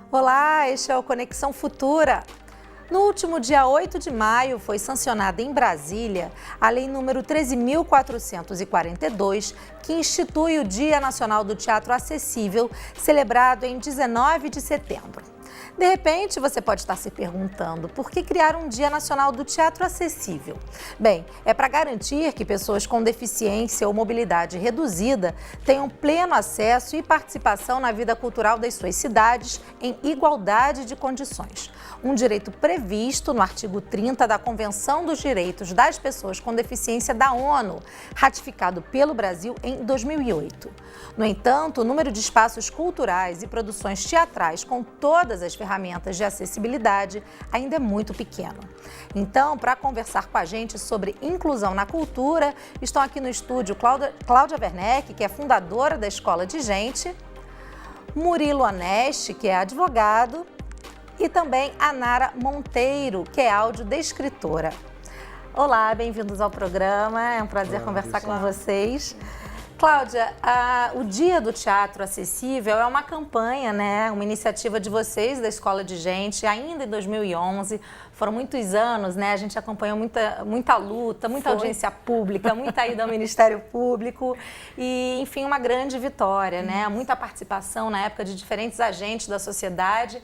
Olá, este é o Conexão Futura. No último dia 8 de maio, foi sancionada em Brasília a Lei número 13.442, que institui o Dia Nacional do Teatro Acessível, celebrado em 19 de setembro. De repente, você pode estar se perguntando por que criar um Dia Nacional do Teatro Acessível? Bem, é para garantir que pessoas com deficiência ou mobilidade reduzida tenham pleno acesso e participação na vida cultural das suas cidades em igualdade de condições. Um direito previsto no artigo 30 da Convenção dos Direitos das Pessoas com Deficiência da ONU, ratificado pelo Brasil em 2008. No entanto, o número de espaços culturais e produções teatrais com todas as ferramentas de acessibilidade ainda é muito pequeno. Então, para conversar com a gente sobre inclusão na cultura, estão aqui no estúdio Cláudia Werneck, que é fundadora da Escola de Gente, Murilo Onesti, que é advogado, e também a Nara Monteiro, que é audiodescritora. Olá, bem-vindos ao programa, é um prazer conversar com vocês. Cláudia, o Dia do Teatro Acessível é uma campanha, né? Uma iniciativa de vocês, da Escola de Gente, ainda em 2011. Foram muitos anos, né? A gente acompanhou muita luta, muita audiência pública, muita ida ao Ministério Público e, enfim, uma grande vitória, né? Muita participação na época de diferentes agentes da sociedade.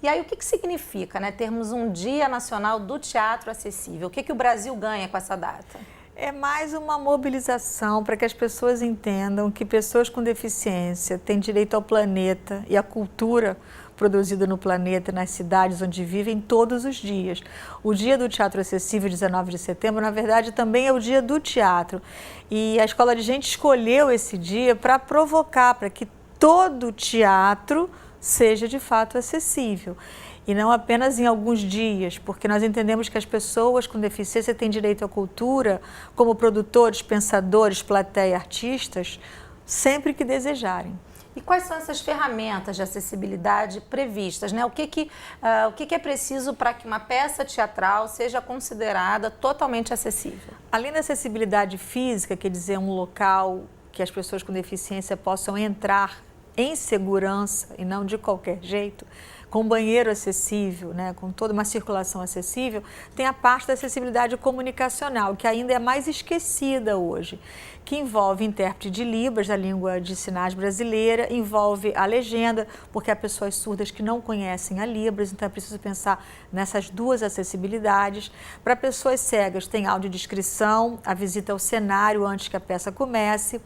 E aí, o que significa, né, termos um Dia Nacional do Teatro Acessível? O que o Brasil ganha com essa data? É mais uma mobilização para que as pessoas entendam que pessoas com deficiência têm direito ao planeta e à cultura produzida no planeta, nas cidades onde vivem, todos os dias. O Dia do Teatro Acessível, 19 de setembro, na verdade, também é o Dia do Teatro. E a Escola de Gente escolheu esse dia para provocar, para que todo teatro seja de fato acessível. E não apenas em alguns dias, porque nós entendemos que as pessoas com deficiência têm direito à cultura, como produtores, pensadores, plateia, artistas, sempre que desejarem. E quais são essas ferramentas de acessibilidade previstas, né? O que é preciso para que uma peça teatral seja considerada totalmente acessível? Além da acessibilidade física, quer dizer, um local que as pessoas com deficiência possam entrar em segurança e não de qualquer jeito, com banheiro acessível, né, com toda uma circulação acessível, tem a parte da acessibilidade comunicacional, que ainda é mais esquecida hoje, que envolve intérprete de Libras, da língua de sinais brasileira, envolve a legenda, porque há pessoas surdas que não conhecem a Libras, então é preciso pensar nessas duas acessibilidades. Para pessoas cegas, tem audiodescrição, a visita ao cenário antes que a peça comece.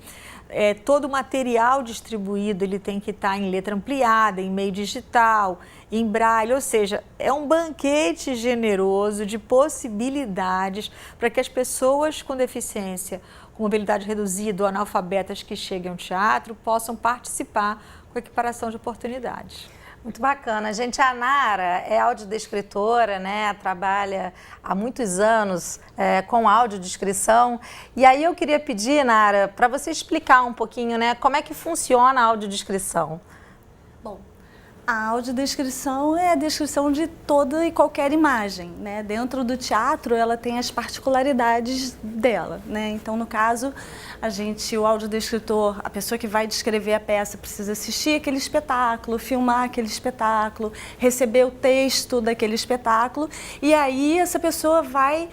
Todo o material distribuído ele tem que estar em letra ampliada, em meio digital, em braille, ou seja, é um banquete generoso de possibilidades para que as pessoas com deficiência, com mobilidade reduzida ou analfabetas que cheguem ao teatro possam participar com equiparação de oportunidades. Muito bacana. Gente, a Nara é audiodescritora, né? Trabalha há muitos anos com audiodescrição. E aí eu queria pedir, Nara, para você explicar um pouquinho, né, como é que funciona a audiodescrição. Bom, a audiodescrição é a descrição de toda e qualquer imagem, né? Dentro do teatro, ela tem as particularidades dela, né? Então, no caso, o audiodescritor, a pessoa que vai descrever a peça precisa assistir aquele espetáculo, filmar aquele espetáculo, receber o texto daquele espetáculo e aí essa pessoa vai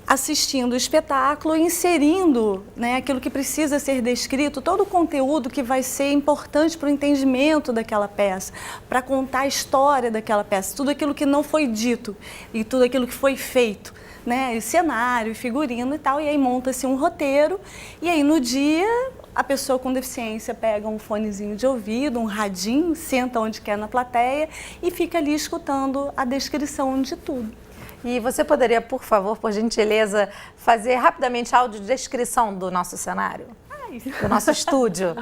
assistindo o espetáculo, inserindo, né, aquilo que precisa ser descrito, todo o conteúdo que vai ser importante para o entendimento daquela peça, para contar a história daquela peça, tudo aquilo que não foi dito e tudo aquilo que foi feito, né, e cenário, figurino e tal, e aí monta-se um roteiro, e aí no dia a pessoa com deficiência pega um fonezinho de ouvido, um radinho, senta onde quer na plateia e fica ali escutando a descrição de tudo. E você poderia, por favor, por gentileza, fazer rapidamente a audiodescrição do nosso cenário? Do nosso estúdio?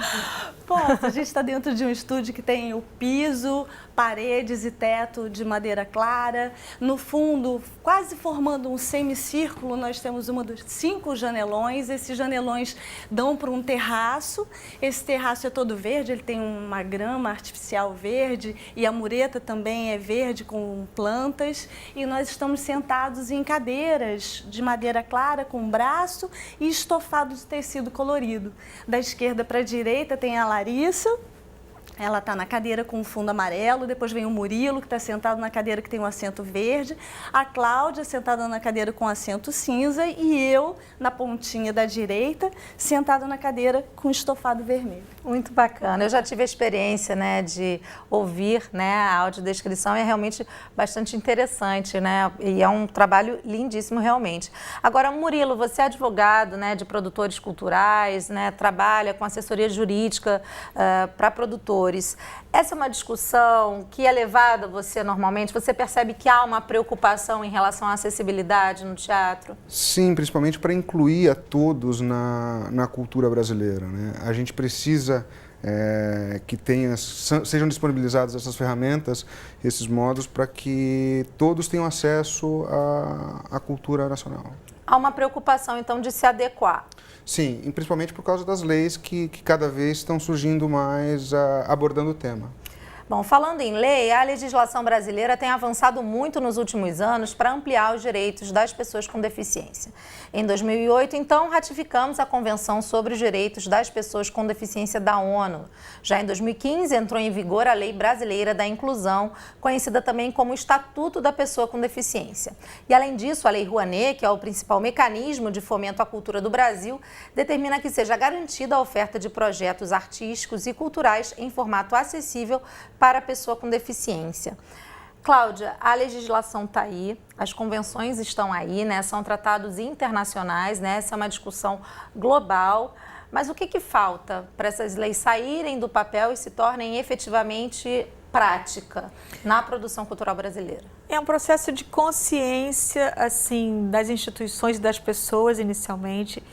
Posso, a gente está dentro de um estúdio que tem o piso, paredes e teto de madeira clara. No fundo, quase formando um semicírculo, nós temos 5 janelões. Esses janelões dão para um terraço. Esse terraço é todo verde, ele tem uma grama artificial verde e a mureta também é verde com plantas. E nós estamos sentados em cadeiras de madeira clara com braço e estofado de tecido colorido. Da esquerda para a direita tem a Larissa. Ela está na cadeira com um fundo amarelo, depois vem o Murilo, que está sentado na cadeira que tem um assento verde, a Cláudia sentada na cadeira com assento cinza e eu, na pontinha da direita, sentada na cadeira com estofado vermelho. Muito bacana. Eu já tive a experiência, né, de ouvir, né, a audiodescrição, é realmente bastante interessante, né, e é um trabalho lindíssimo realmente. Agora, Murilo, você é advogado, né, de produtores culturais, né, trabalha com assessoria jurídica para produtores. Essa é uma discussão que é levada a você normalmente? Você percebe que há uma preocupação em relação à acessibilidade no teatro? Sim, principalmente para incluir a todos na cultura brasileira, né? A gente precisa que sejam disponibilizadas essas ferramentas, esses modos, para que todos tenham acesso à cultura nacional. Há uma preocupação, então, de se adequar? Sim, e principalmente por causa das leis que cada vez estão surgindo mais abordando o tema. Bom, falando em lei, a legislação brasileira tem avançado muito nos últimos anos para ampliar os direitos das pessoas com deficiência. Em 2008, então, ratificamos a Convenção sobre os Direitos das Pessoas com Deficiência da ONU. Já em 2015, entrou em vigor a Lei Brasileira da Inclusão, conhecida também como Estatuto da Pessoa com Deficiência. E, além disso, a Lei Rouanet, que é o principal mecanismo de fomento à cultura do Brasil, determina que seja garantida a oferta de projetos artísticos e culturais em formato acessível para a pessoa com deficiência. Cláudia, a legislação está aí, as convenções estão aí, né? São tratados internacionais, né? Essa é uma discussão global. Mas o que falta para essas leis saírem do papel e se tornem efetivamente prática na produção cultural brasileira? É um processo de consciência, assim, das instituições e das pessoas, inicialmente,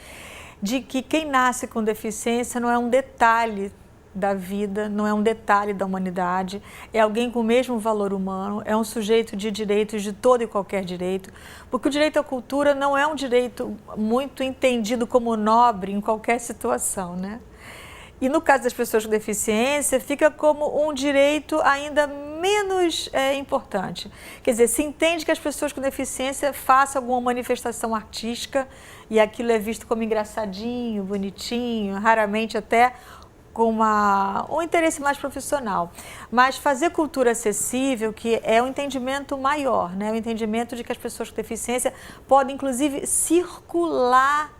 de que quem nasce com deficiência não é um detalhe da vida, não é um detalhe da humanidade, é alguém com o mesmo valor humano, é um sujeito de direitos, de todo e qualquer direito, porque o direito à cultura não é um direito muito entendido como nobre em qualquer situação, né? E no caso das pessoas com deficiência, fica como um direito ainda menos importante. Quer dizer, se entende que as pessoas com deficiência façam alguma manifestação artística e aquilo é visto como engraçadinho, bonitinho, raramente até com um interesse mais profissional. Mas fazer cultura acessível, que é um entendimento maior, né? O entendimento de que as pessoas com deficiência podem, inclusive, circular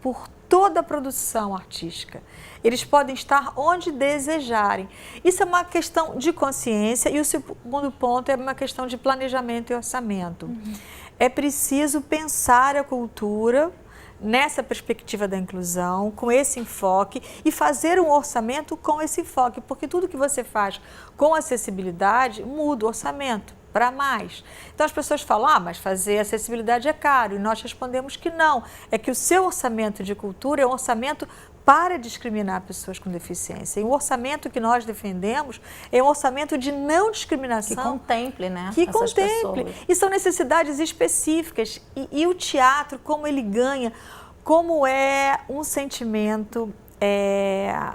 por toda a produção artística. Eles podem estar onde desejarem. Isso é uma questão de consciência e o segundo ponto é uma questão de planejamento e orçamento. É preciso pensar a cultura nessa perspectiva da inclusão, com esse enfoque e fazer um orçamento com esse enfoque, porque tudo que você faz com acessibilidade muda o orçamento para mais. Então as pessoas falam, mas fazer acessibilidade é caro, e nós respondemos que não, é que o seu orçamento de cultura é um orçamento para discriminar pessoas com deficiência. E o orçamento que nós defendemos é um orçamento de não discriminação. Que contemple, né? Que contemple. E são necessidades específicas. E o teatro, como ele ganha, como é um sentimento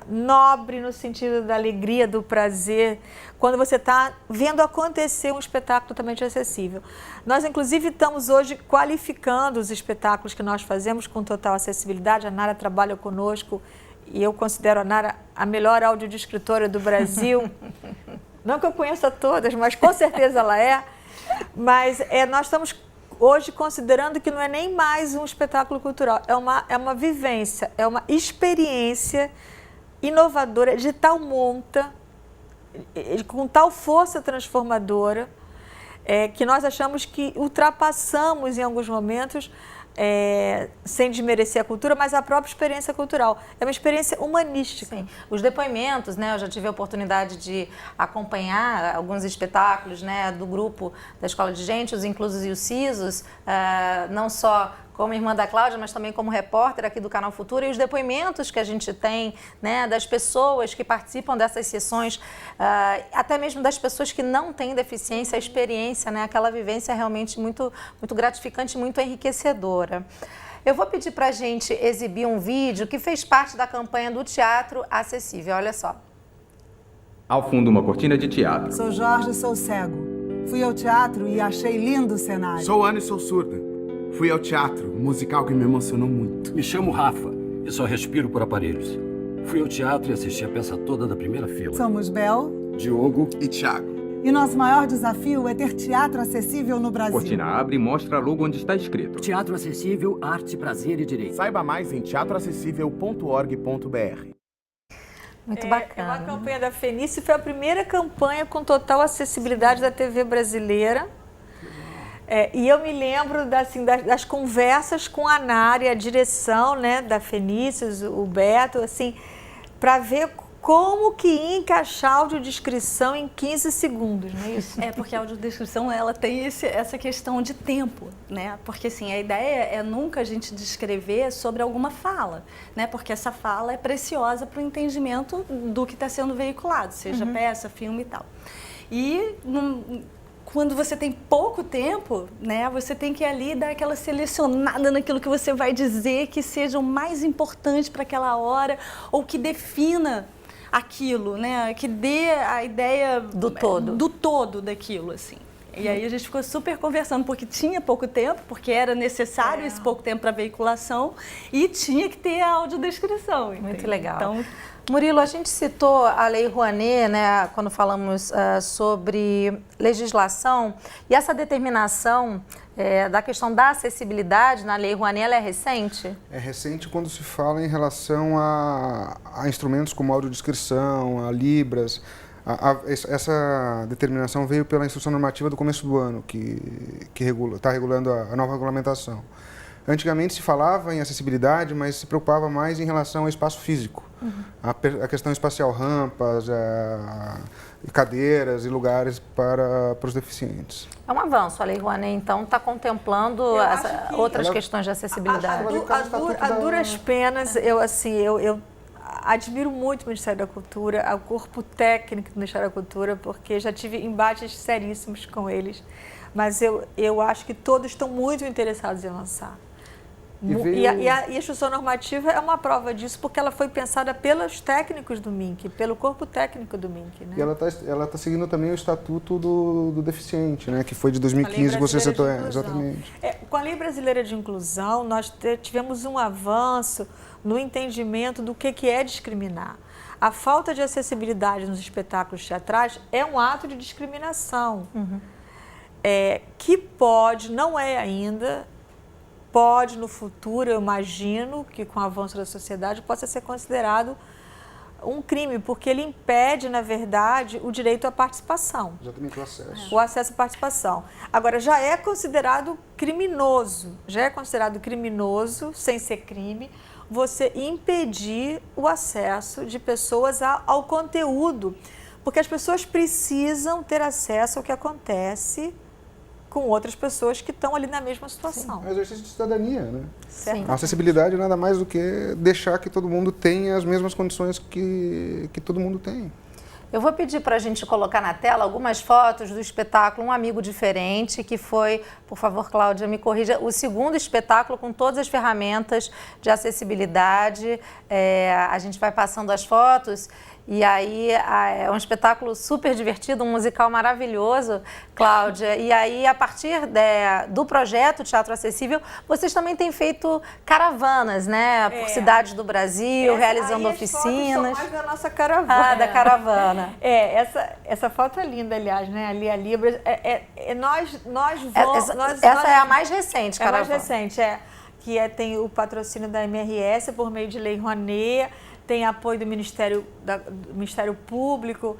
nobre no sentido da alegria, do prazer, quando você está vendo acontecer um espetáculo totalmente acessível. Nós, inclusive, estamos hoje qualificando os espetáculos que nós fazemos com total acessibilidade. A Nara trabalha conosco e eu considero a Nara a melhor audiodescritora do Brasil. Não que eu conheça todas, mas com certeza ela é. Mas nós estamos hoje considerando que não é nem mais um espetáculo cultural, é uma vivência, é uma experiência inovadora, de tal monta, com tal força transformadora, que nós achamos que ultrapassamos em alguns momentos, sem desmerecer a cultura, mas a própria experiência cultural. É uma experiência humanística. Sim. Os depoimentos, né? Eu já tive a oportunidade de acompanhar alguns espetáculos, né, do grupo da Escola de Gente, os Inclusos e os Cisos, não só como irmã da Cláudia, mas também como repórter aqui do Canal Futura, e os depoimentos que a gente tem, né, das pessoas que participam dessas sessões, até mesmo das pessoas que não têm deficiência, a experiência, né, aquela vivência é realmente muito, muito gratificante, muito enriquecedora. Eu vou pedir para a gente exibir um vídeo que fez parte da campanha do Teatro Acessível, olha só. Ao fundo, uma cortina de teatro. Sou Jorge, sou cego. Fui ao teatro e achei lindo o cenário. Sou Ana e sou surda. Fui ao teatro, um musical que me emocionou muito. Me chamo Rafa e só respiro por aparelhos. Fui ao teatro e assisti a peça toda da primeira fila. Somos Bel Diogo e Thiago. e nosso maior desafio é ter teatro acessível no Brasil. Cortina abre e mostra logo onde está escrito. Teatro Acessível, Arte, Prazer e Direito. Saiba mais em teatroacessível.org.br. Muito É bacana. uma campanha da Fenice, foi a primeira campanha com total acessibilidade da TV brasileira. E eu me lembro das conversas com a Nari, a direção, né, da Fenice, o Beto, assim, para ver como que ia encaixar a audiodescrição em 15 segundos, não é isso? É, porque a audiodescrição, ela tem essa questão de tempo, né? Porque, assim, a ideia é nunca a gente descrever sobre alguma fala, né? Porque essa fala é preciosa para o entendimento do que está sendo veiculado, seja peça, filme e tal. E quando você tem pouco tempo, né, você tem que ali dar aquela selecionada naquilo que você vai dizer que seja o mais importante para aquela hora ou que defina aquilo, né, que dê a ideia Do todo daquilo, assim. E aí a gente ficou super conversando, porque tinha pouco tempo, porque era necessário esse pouco tempo para veiculação e tinha que ter a audiodescrição. Muito entende? legal. Então, Murilo, a gente citou a Lei Rouanet, né, quando falamos sobre legislação, e essa determinação da questão da acessibilidade na Lei Rouanet, ela é recente? É recente quando se fala em relação a instrumentos como audiodescrição, a Libras. Essa determinação veio pela instrução normativa do começo do ano, que está regulando a nova regulamentação. Antigamente se falava em acessibilidade, mas se preocupava mais em relação ao espaço físico. A questão espacial, rampas, cadeiras e lugares para os deficientes. É um avanço. A Lei Rouanet, então, está contemplando outras questões de acessibilidade. A duras penas, eu admiro muito o Ministério da Cultura, o corpo técnico do Ministério da Cultura, porque já tive embates seríssimos com eles. Mas eu acho que todos estão muito interessados em lançar. E a instrução normativa é uma prova disso, porque ela foi pensada pelos técnicos do MINC, pelo corpo técnico do MINC. Né? E ela tá seguindo também o Estatuto do Deficiente, né, que foi de 2015, que você citou. Exatamente. Com a Lei Brasileira de Inclusão, nós tivemos um avanço no entendimento do que é discriminar. A falta de acessibilidade nos espetáculos teatrais é um ato de discriminação, que pode, não é ainda, pode no futuro, eu imagino que com o avanço da sociedade possa ser considerado um crime, porque ele impede, na verdade, o direito à participação. Exatamente, o acesso. O acesso à participação. Agora, já é considerado criminoso, sem ser crime, você impedir o acesso de pessoas ao conteúdo, porque as pessoas precisam ter acesso ao que acontece com outras pessoas que estão ali na mesma situação. É um exercício de cidadania, né? Sim. A acessibilidade nada mais do que deixar que todo mundo tenha as mesmas condições que todo mundo tem. Eu vou pedir para a gente colocar na tela algumas fotos do espetáculo Um Amigo Diferente, que foi, por favor, Cláudia, me corrija, o segundo espetáculo com todas as ferramentas de acessibilidade. A gente vai passando as fotos. E aí é um espetáculo super divertido, um musical maravilhoso, Cláudia. E aí, a partir do projeto Teatro Acessível, vocês também têm feito caravanas, né? Por cidades do Brasil, realizando oficinas. As fotos são mais da nossa caravana. Da caravana. Essa foto é linda, aliás, né? Ali a Libras. Essa é a mais recente, caravana. É a mais recente, que tem o patrocínio da MRS por meio de Lei Rouanet, tem apoio do Ministério Público.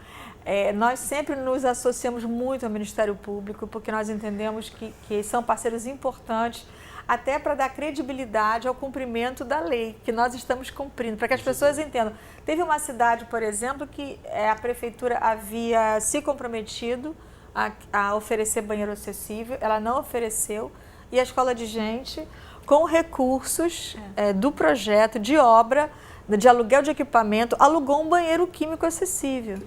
Nós sempre nos associamos muito ao Ministério Público, porque nós entendemos que são parceiros importantes, até para dar credibilidade ao cumprimento da lei, que nós estamos cumprindo, para que as pessoas entendam. Teve uma cidade, por exemplo, que a prefeitura havia se comprometido a oferecer banheiro acessível, ela não ofereceu, e a Escola de Gente, com recursos do projeto de obra, de aluguel de equipamento, alugou um banheiro químico acessível.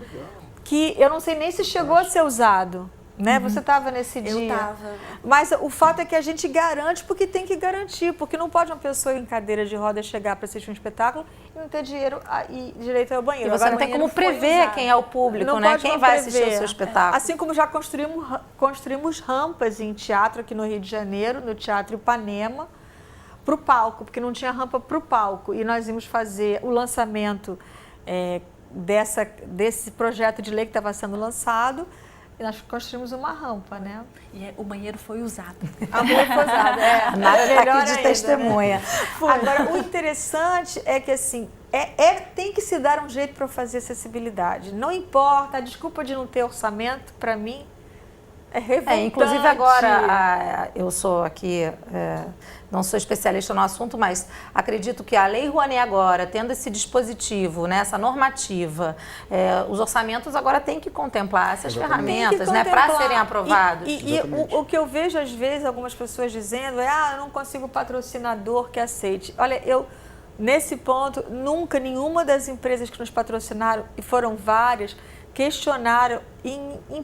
Que eu não sei nem se chegou a ser usado, né? Você estava nesse dia. Eu estava. Mas o fato é que a gente garante porque tem que garantir, porque não pode uma pessoa em cadeira de roda chegar para assistir um espetáculo e não ter dinheiro e direito ao banheiro. E você não tem como prever quem é o público, né? Quem vai assistir o seu espetáculo. Assim como já construímos rampas em teatro aqui no Rio de Janeiro, no Teatro Ipanema, para o palco, porque não tinha rampa para o palco. E nós íamos fazer o lançamento desse projeto de lei que estava sendo lançado, e nós construímos uma rampa, né? E o banheiro foi usado. A banheiro foi usado, A Nara está aqui de ainda, testemunha. né? Agora, o interessante é que, assim, tem que se dar um jeito para fazer acessibilidade. Não importa, a desculpa de não ter orçamento, para mim, é revoltante. Inclusive agora, eu sou aqui, não sou especialista no assunto, mas acredito que a Lei Rouanet agora, tendo esse dispositivo, né, essa normativa, os orçamentos agora têm que contemplar essas ferramentas, né, para serem aprovados. E o que eu vejo às vezes algumas pessoas dizendo eu não consigo patrocinador que aceite. Olha, nesse ponto, nunca nenhuma das empresas que nos patrocinaram, e foram várias, questionaram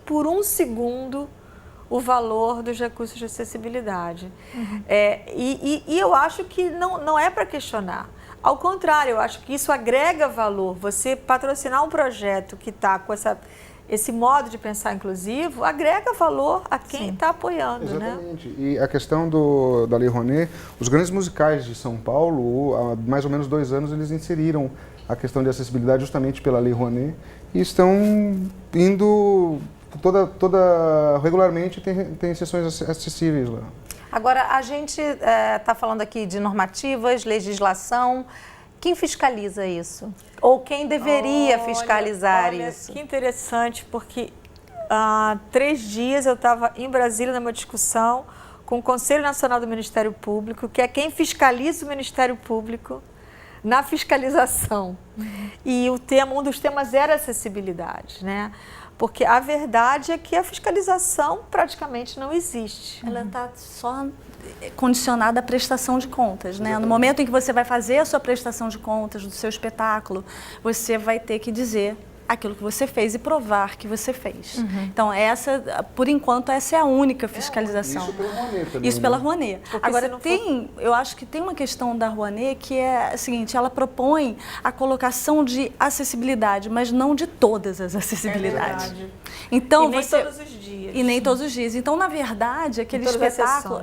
por um segundo o valor dos recursos de acessibilidade. E eu acho que não é para questionar. Ao contrário, eu acho que isso agrega valor. Você patrocinar um projeto que está com esse modo de pensar inclusivo, agrega valor a quem está apoiando. Exatamente. Né? E a questão da Lei Rouanet, os grandes musicais de São Paulo, há mais ou menos 2 anos, eles inseriram a questão de acessibilidade justamente pela Lei Rouanet e estão indo regularmente, tem sessões acessíveis lá. Agora, a gente está falando aqui de normativas, legislação. Quem fiscaliza isso? Ou quem deveria fiscalizar isso? Que interessante, porque há 3 dias eu estava em Brasília numa discussão com o Conselho Nacional do Ministério Público, que é quem fiscaliza o Ministério Público na fiscalização. E um dos temas era acessibilidade, né? Porque a verdade é que a fiscalização praticamente não existe. Ela está só condicionada à prestação de contas, né? No momento em que você vai fazer a sua prestação de contas do seu espetáculo, você vai ter que dizer aquilo que você fez e provar que você fez. Então, por enquanto, essa é a única fiscalização. Isso pela Rouanet também. Isso pela Rouanet. Porque agora, eu acho que tem uma questão da Rouanet que é a seguinte, ela propõe a colocação de acessibilidade, mas não de todas as acessibilidades. Então, e nem todos os dias. E nem todos os dias. Então, na verdade, aquele espetáculo,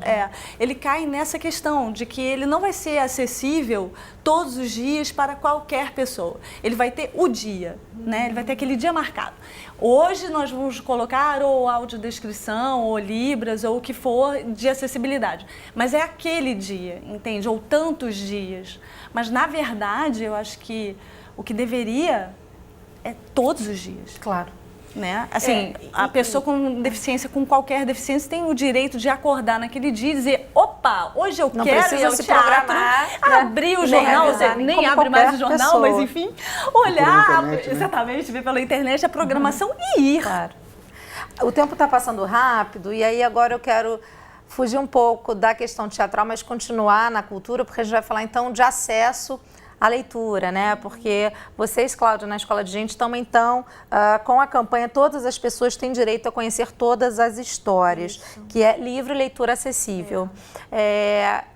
ele cai nessa questão de que ele não vai ser acessível todos os dias para qualquer pessoa. Ele vai ter o dia, né? Ele vai ter aquele dia marcado. Hoje nós vamos colocar ou audiodescrição, ou Libras, ou o que for de acessibilidade. Mas é aquele dia, entende? Ou tantos dias. Mas, na verdade, eu acho que o que deveria é todos os dias. Claro. Né? Assim, a pessoa com deficiência, com qualquer deficiência, tem o direito de acordar naquele dia e dizer, opa, hoje eu quero ir ao se teatro, programar, abrir o jornal, nem abre mais o jornal, pessoa. mas enfim, olhar, internet, né? exatamente, ver pela internet a programação e ir. Claro. O tempo está passando rápido e aí agora eu quero fugir um pouco da questão teatral, mas continuar na cultura, porque a gente vai falar então de acesso à leitura, né? Porque vocês, Cláudia, na Escola de Gente, também estão com a campanha Todas as Pessoas Têm Direito a Conhecer Todas as Histórias, que é livro e leitura acessível.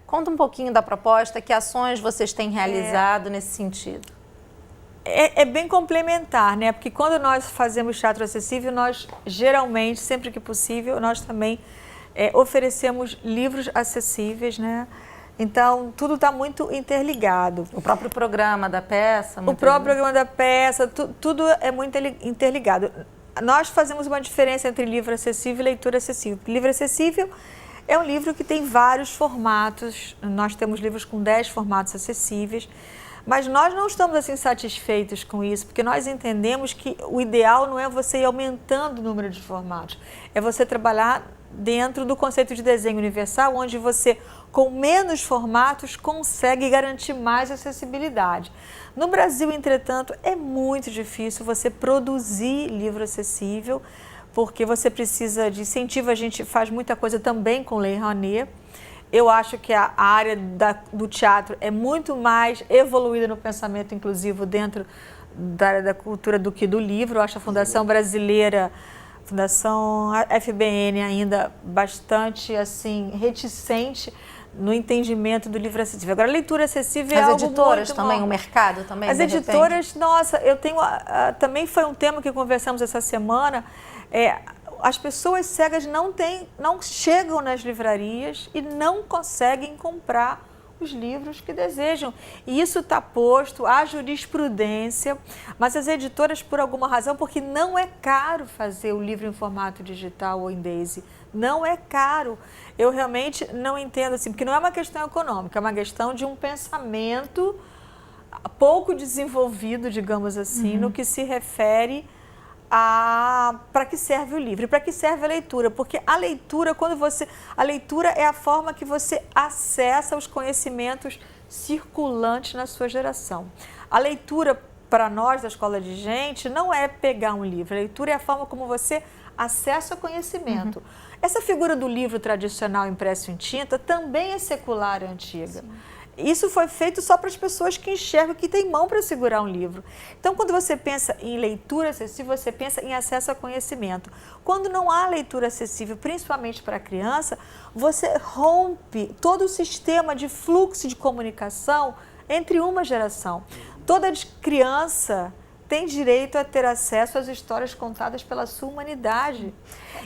Conta um pouquinho da proposta, que ações vocês têm realizado nesse sentido? É bem complementar, né? Porque quando nós fazemos teatro acessível, nós geralmente, sempre que possível, nós também oferecemos livros acessíveis, né? Então, tudo está muito interligado. O próprio programa da peça? O próprio programa da peça, tudo é muito interligado. Nós fazemos uma diferença entre livro acessível e leitura acessível. Livro acessível é um livro que tem vários formatos. Nós temos livros com 10 formatos acessíveis. Mas nós não estamos assim satisfeitos com isso, porque nós entendemos que o ideal não é você ir aumentando o número de formatos. É você trabalhar dentro do conceito de desenho universal, onde você, com menos formatos, consegue garantir mais acessibilidade. No Brasil, entretanto, é muito difícil você produzir livro acessível, porque você precisa de incentivo. A gente faz muita coisa também com Lei Rouanet. Eu acho que a área do teatro é muito mais evoluída no pensamento inclusivo dentro da área da cultura do que do livro. Eu acho a Fundação Brasileira, Fundação FBN ainda bastante assim reticente no entendimento do livro acessível. Agora, a leitura acessível é algo muito... As editoras também, o mercado também, As editoras, nossa, eu tenho... também foi um tema que conversamos essa semana. As pessoas cegas não chegam nas livrarias e não conseguem comprar os livros que desejam. E isso está posto à jurisprudência, mas as editoras, por alguma razão, porque não é caro fazer o livro em formato digital ou em DAISY, não é caro. Eu realmente não entendo assim, porque não é uma questão econômica, é uma questão de um pensamento pouco desenvolvido, digamos assim, no que se refere a para que serve o livro, para que serve a leitura, porque a leitura, a leitura é a forma que você acessa os conhecimentos circulantes na sua geração. A leitura, para nós da Escola de Gente, não é pegar um livro, a leitura é a forma como você acessa o conhecimento. Essa figura do livro tradicional impresso em tinta também é secular e antiga. Sim. Isso foi feito só para as pessoas que enxergam, que têm mão para segurar um livro. Então, quando você pensa em leitura acessível, você pensa em acesso a conhecimento. Quando não há leitura acessível, principalmente para a criança, você rompe todo o sistema de fluxo de comunicação entre uma geração. Toda criança tem direito a ter acesso às histórias contadas pela sua humanidade.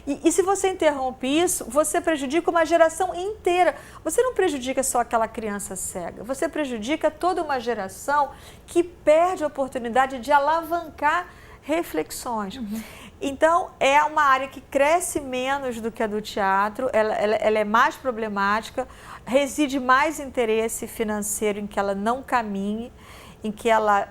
E se você interrompe isso, você prejudica uma geração inteira. Você não prejudica só aquela criança cega, você prejudica toda uma geração que perde a oportunidade de alavancar reflexões. Então, é uma área que cresce menos do que a do teatro, ela é mais problemática, reside mais interesse financeiro em que ela não caminhe, em que ela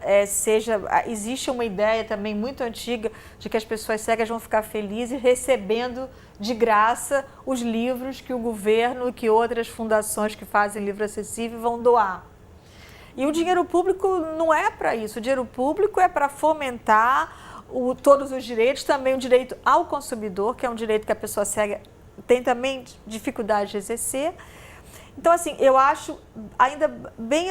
existe uma ideia também muito antiga de que as pessoas cegas vão ficar felizes recebendo de graça os livros que o governo e que outras fundações que fazem livro acessível vão doar. E o dinheiro público não é para isso, o dinheiro público é para fomentar todos os direitos, também o direito ao consumidor, que é um direito que a pessoa cega tem também dificuldade de exercer. Então, assim, eu acho ainda bem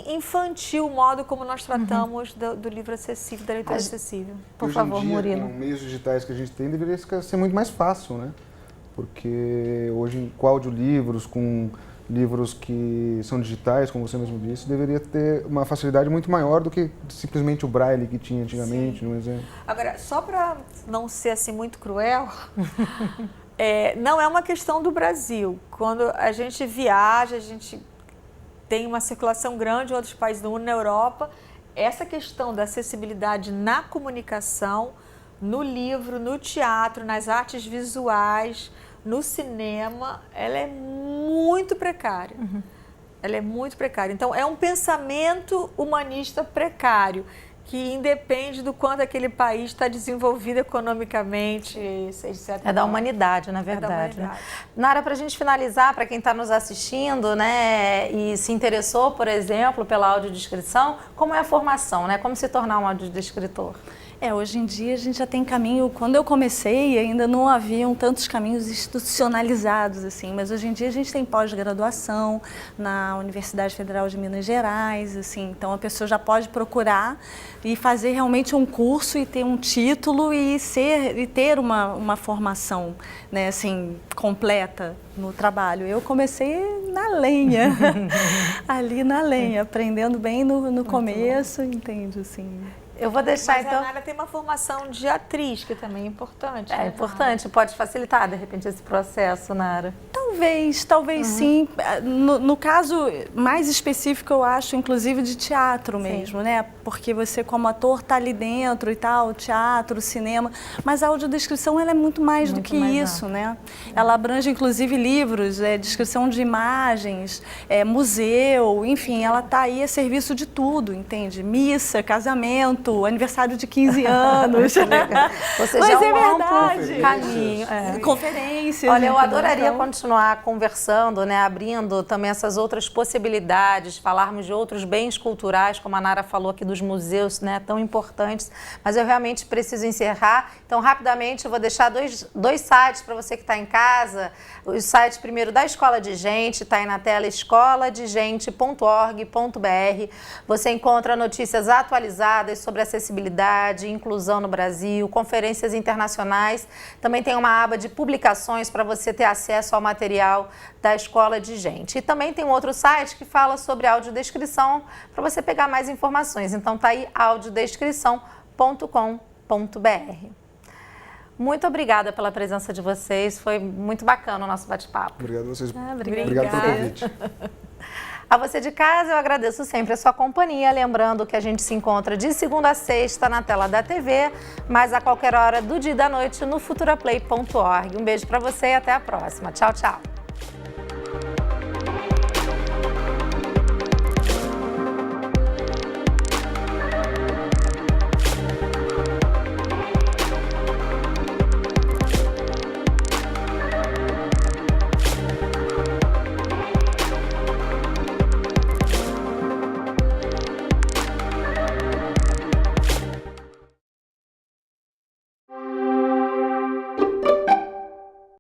infantil o modo como nós tratamos do livro acessível, da leitura acessível. Por favor, hoje em dia, Murilo. Com meios digitais que a gente tem, deveria ser muito mais fácil, né? Porque hoje, com audiolivros, com livros que são digitais, como você mesmo disse, deveria ter uma facilidade muito maior do que simplesmente o braille que tinha antigamente, no exemplo. Agora, só para não ser assim muito cruel... não é uma questão do Brasil. Quando a gente viaja, a gente tem uma circulação grande em outros países do mundo, na Europa, essa questão da acessibilidade na comunicação, no livro, no teatro, nas artes visuais, no cinema, ela é muito precária. Ela é muito precária. Então, é um pensamento humanista precário, que independe do quanto aquele país está desenvolvido economicamente, etc. É da humanidade, na verdade. É da humanidade. Nara, para a gente finalizar, para quem está nos assistindo, né, e se interessou, por exemplo, pela audiodescrição, como é a formação, né? Como se tornar um audiodescritor? Hoje em dia a gente já tem caminho, quando eu comecei ainda não haviam tantos caminhos institucionalizados assim, mas hoje em dia a gente tem pós-graduação na Universidade Federal de Minas Gerais, assim, então a pessoa já pode procurar e fazer realmente um curso e ter um título e ter uma formação, né, assim, completa no trabalho. Eu comecei na lenha, ali na lenha, aprendendo bem no começo, entende, assim. Eu vou deixar, mas então... a Nara tem uma formação de atriz, que também é importante. É importante, pode facilitar, de repente, esse processo, Nara? Talvez sim. No caso mais específico, eu acho, inclusive, de teatro mesmo, né? Porque você, como ator, está ali dentro e tal, teatro, cinema, mas a audiodescrição, ela é muito mais do que isso, né? Ela abrange, inclusive, livros, descrição de imagens, museu, enfim, ela está aí a serviço de tudo, entende? Missa, casamento, aniversário de 15 anos. Ou seja, é um amplo caminho. Conferências. Olha, eu adoraria continuar conversando, né, abrindo também essas outras possibilidades, falarmos de outros bens culturais, como a Nara falou aqui dos museus, né, tão importantes, mas eu realmente preciso encerrar. Então, rapidamente, eu vou deixar dois sites para você que está em casa. O site primeiro da Escola de Gente, está aí na tela, escoladegente.org.br. Você encontra notícias atualizadas sobre acessibilidade e inclusão no Brasil, conferências internacionais. Também tem uma aba de publicações para você ter acesso ao material da Escola de Gente. E também tem um outro site que fala sobre audiodescrição para você pegar mais informações. Então tá aí audiodescrição.com.br. Muito obrigada pela presença de vocês, foi muito bacana o nosso bate-papo. Obrigado a vocês. Obrigada. Obrigado pelo convite. A você de casa, eu agradeço sempre a sua companhia, lembrando que a gente se encontra de segunda a sexta na tela da TV, mas a qualquer hora do dia e da noite no futuraplay.org. Um beijo para você e até a próxima. Tchau, tchau.